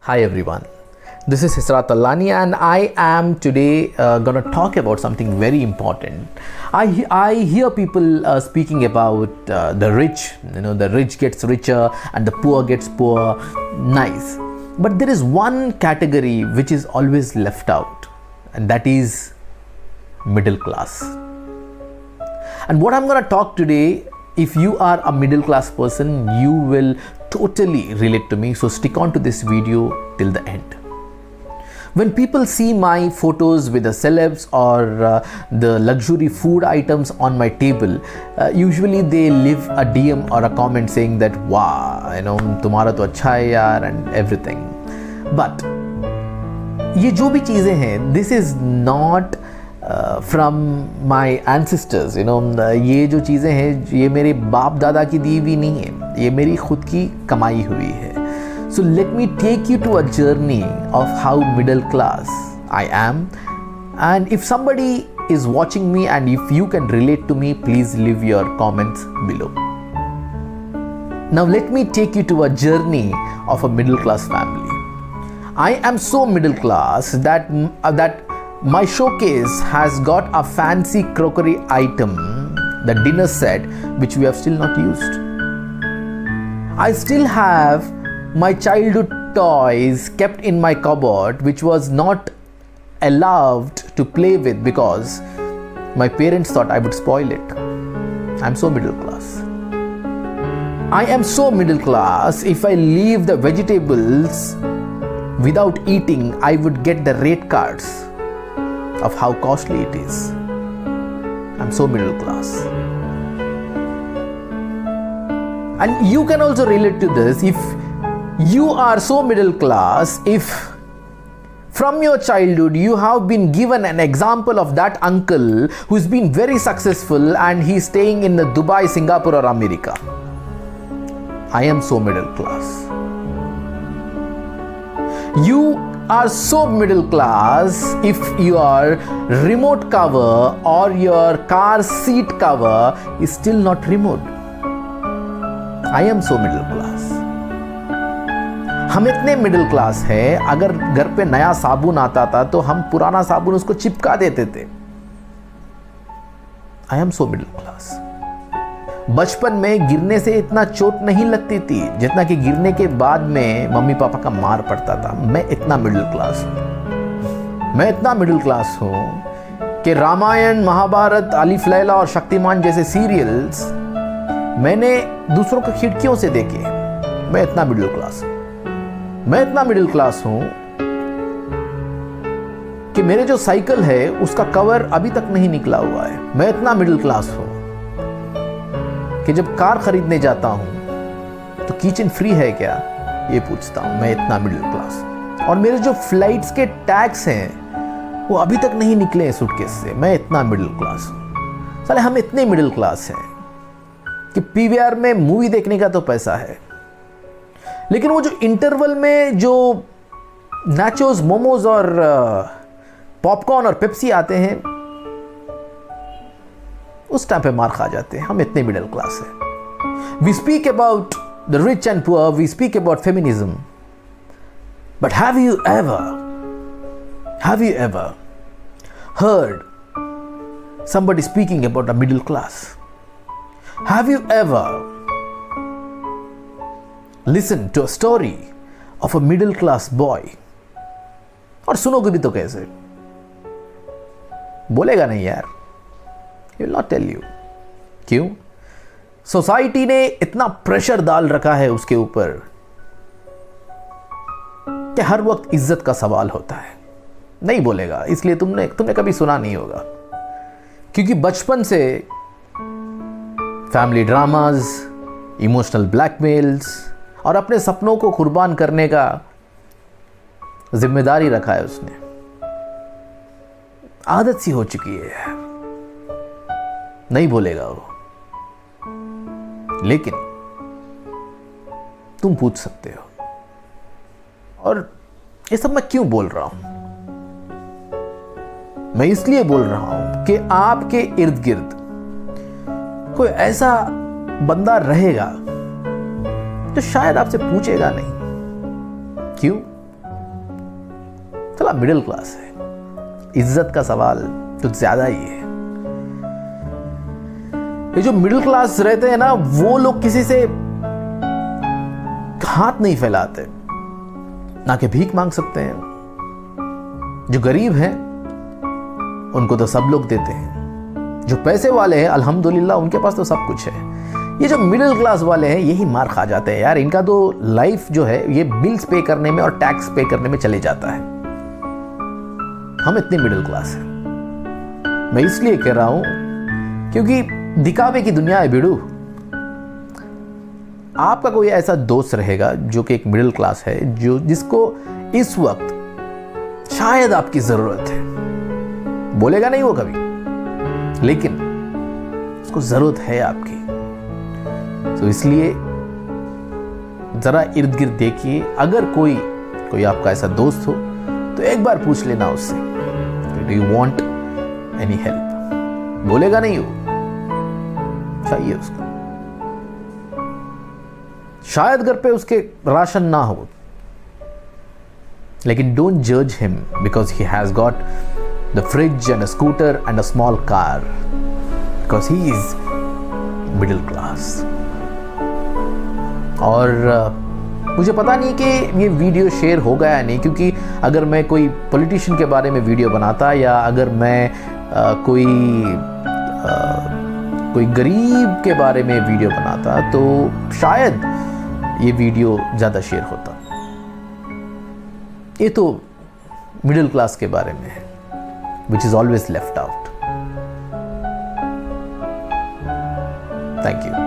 Hi everyone, this is Hisrat Allani and I am today going to talk about something very important. I hear people speaking about the rich, the rich gets richer and the poor gets poor. Nice. But there is one category which is always left out, and that is middle class. And what I'm going to talk today, if you are a middle class person, you will totally relate to me. So stick on to this video till the end. When people see my photos with the celebs or the luxury food items on my table, usually they leave a DM or a comment saying that, wow, तुम्हारा तो अच्छा है यार and everything. But ये जो भी चीज़ें हैं, this is not from my ancestors, ये जो चीज़ें हैं ये मेरे बाप दादा की दी हुई नहीं है, ये मेरी खुद की कमाई हुई है. So let me take you to a journey of how middle class I am, and if somebody is watching me and if you can relate to me, please leave your comments below. Now let me take you to a journey of a middle class family. I am so middle class that my showcase has got a fancy crockery item, the dinner set, which we have still not used. I still have my childhood toys kept in my cupboard, which was not allowed to play with because my parents thought I would spoil it. I'm so middle class. I am so middle class, if I leave the vegetables without eating, I would get the rate cards of how costly it is. I'm so middle class. And you can also relate to this if you are so middle class, if from your childhood you have been given an example of that uncle who's been very successful and he's staying in Dubai, Singapore or America. I am so middle class. You are so middle class if your remote cover or your car seat cover is still not removed. I am so middle class. हम इतने middle class हैं, अगर घर पे नया साबुन आता था तो हम पुराना साबुन उसको चिपका देते थे. I am so middle class. बचपन में गिरने से इतना चोट नहीं लगती थी जितना कि गिरने के बाद में मम्मी पापा का मार पड़ता था. मैं इतना मिडिल क्लास हूं. मैं इतना मिडिल क्लास हूं कि रामायण, महाभारत, अलिफ लैला और शक्तिमान जैसे सीरियल्स मैंने दूसरों की खिड़कियों से देखे. मैं इतना मिडिल क्लास हूं. मैं इतना मिडिल क्लास हूं कि मेरे जो साइकिल है उसका कवर अभी तक नहीं निकला हुआ है. मैं इतना मिडिल क्लास हूं कि जब कार खरीदने जाता हूं तो किचन फ्री है क्या ये पूछता हूं. मैं इतना मिडिल क्लास. और मेरे जो फ्लाइट्स के टैक्स हैं वो अभी तक नहीं निकले हैं सूटकेस से. मैं इतना मिडिल क्लास हूं. साले हम इतने मिडिल क्लास हैं कि पीवीआर में मूवी देखने का तो पैसा है, लेकिन वो जो इंटरवल में जो नाचोस, मोमोज और पॉपकॉर्न और पेप्सी आते हैं उस टाइम पे मार खा जाते हैं. हम इतने मिडिल क्लास हैं. We speak about the rich and poor, we speak about feminism, but have you ever heard somebody speaking about a middle class? Have you ever listen to a story of a middle class boy? और सुनोगे भी तो कैसे? बोलेगा नहीं यार. He will not tell you. क्यों? Society ने इतना प्रेशर डाल रखा है उसके ऊपर कि हर वक्त इज्जत का सवाल होता है. नहीं बोलेगा इसलिए तुमने कभी सुना नहीं होगा, क्योंकि बचपन से फैमिली ड्रामाज, इमोशनल ब्लैकमेल्स और अपने सपनों को कुर्बान करने का जिम्मेदारी रखा है उसने. आदत सी हो चुकी है. नहीं बोलेगा वो, लेकिन तुम पूछ सकते हो. और ये सब मैं क्यों बोल रहा हूं? मैं इसलिए बोल रहा हूं कि आपके इर्द गिर्द कोई ऐसा बंदा रहेगा तो शायद आपसे पूछेगा नहीं. क्यों? चला मिडिल क्लास है, इज्जत का सवाल कुछ ज्यादा ही है। ये जो मिडिल क्लास रहते हैं ना, वो लोग किसी से हाथ नहीं फैलाते, ना कि भीख मांग सकते हैं। जो गरीब हैं उनको तो सब लोग देते हैं, जो पैसे वाले हैं अल्हम्दुलिल्लाह उनके पास तो सब कुछ है। ये जो मिडिल क्लास वाले हैं यही मार खा जाते हैं यार। इनका तो लाइफ जो है ये बिल्स पे करने में और टैक्स पे करने में चले जाता है। हम इतने मिडिल क्लास हैं। मैं इसलिए कह रहा हूं क्योंकि दिखावे की दुनिया है बिड़ू। आपका कोई ऐसा दोस्त रहेगा जो कि एक मिडिल क्लास है, जो जिसको इस वक्त शायद आपकी जरूरत है, बोलेगा नहीं वो कभी, लेकिन उसको जरूरत है आपकी। तो इसलिए जरा इर्द गिर्द देखिए, अगर कोई आपका ऐसा दोस्त हो तो एक बार पूछ लेना उससे, do you want any help. बोलेगा नहीं वो, चाहिए उसको। शायद घर पे उसके राशन ना हो, लेकिन डोंट जज him because he has got the fridge and a scooter and a small car, because he is middle class. और मुझे पता नहीं कि ये वीडियो शेयर होगा या नहीं, क्योंकि अगर मैं कोई पॉलिटिशियन के बारे में वीडियो बनाता या अगर मैं कोई गरीब के बारे में वीडियो बनाता तो शायद ये वीडियो ज़्यादा शेयर होता। ये तो मिडिल क्लास के बारे में है, which is always left out. Thank you.